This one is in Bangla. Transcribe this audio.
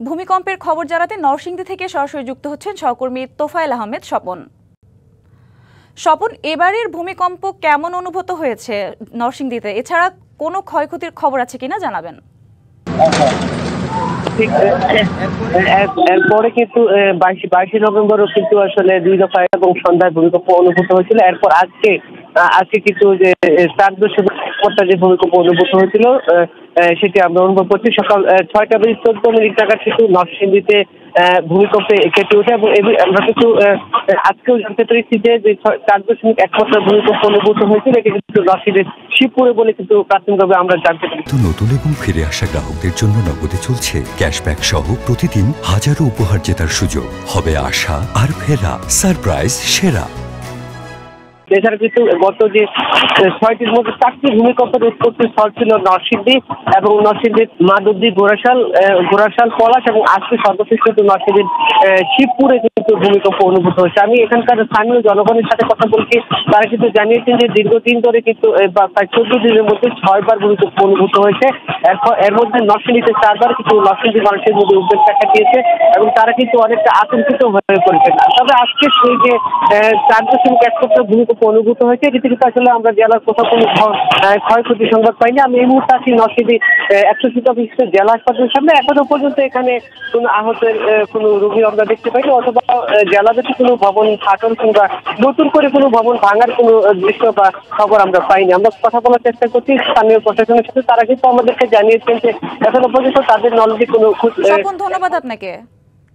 ভূমিকম্পের খবর জানাতে নরসিংদী থেকে সরাসরি যুক্ত হচ্ছেন সহকর্মী তোফায়েল আহমেদ স্বপন। স্বপন, এবারের ভূমিকম্প কেমন অনুভূত হয়েছে নরসিংদীতে? এছাড়া কোনো ক্ষয়ক্ষতির খবর আছে কিনা জানাবেন। ঠিক এরপরে কিন্তু 22 নভেম্বরও কিন্তু আসলে 2 দফা এবং সন্ধ্যায় ভূমিকম্প অনুভূত হয়েছিল। এরপর আজকে কিন্তু যে 4.1 যে ভূমিকম্প অনুভূত হয়েছিল সেটি আমরা অনুভব করছি। সকাল 6টা বেজে 14 মিনিট নাগাদ কিন্তু নরসিংদীতে ভূমিকম্পে কেটে ওঠে এবং আমরা কিন্তু আজকেও জানতে পেরেছি যে 4.1 ভূমিকম্প অনুভূত হয়েছিল। এটি কিন্তু নরসিংদীর শিবপুরে বলে কিন্তু প্রাথমিকভাবে আমরা জানতে পেরেছি। নতুন এবং ফিরে আসা গ্রাহকদের জন্য নগদে চলছে ক্যাশব্যাক সহ প্রতিদিন হাজারো উপহার জেতার সুযোগ। হবে আশা আর ফেরা, সারপ্রাইজ সেরা। এছাড়া কিন্তু গত যে 6টির মধ্যে 4টি ভূমিকম্প উৎপত্তির স্থল ছিল নরসিংদী এবং নরসিংদীর মাধবদী, ঘোড়াশাল, পলাশ এবং আজকে সর্বশেষ কিন্তু নরসিংদীর শিবপুরে কিন্তু ভূমিকম্প অনুভূত হয়েছে। আমি এখানকার স্থানীয় জনগণের সাথে কথা বলছি, তারা কিন্তু জানিয়েছেন যে দীর্ঘদিন ধরে কিন্তু প্রায় 14 দিনের মধ্যে 6বার ভূমিকম্প অনুভূত হয়েছে। এর মধ্যে নরসিংদীতে 4বার কিন্তু নরসিংদীর মানুষের মধ্যে উদ্বেগ দেখা দিয়েছে এবং তারা কিন্তু অনেকটা আতঙ্কিত হয়ে পড়েছে। তবে আজকে সেই যে 4.1 ভূমিকম্প অনুভূত হয়েছে, এটি থেকে আসলে আমরা জেলার কোথাও কোনো ক্ষয়ক্ষতির সংবাদ পাইনি। আমি এই মুহূর্তে আছি নরসিংদী 100 জেলা হাসপাতালের সামনে। এখনো পর্যন্ত এখানে কোনো আহতের কোনো রোগী আমরা দেখতে পাইনি, অথবা জেলাতে কোনো ভবন ফাটল কিংবা নতুন করে কোনো ভবন ভাঙার কোনো দৃশ্য বা খবর আমরা পাইনি। আমরা কথা বলার চেষ্টা করছি স্থানীয় প্রশাসনের সাথে, তারা কিন্তু আমাদেরকে জানিয়েছেন যে এখনো পর্যন্ত তাদের নলেজে কোনো। ধন্যবাদ আপনাকে।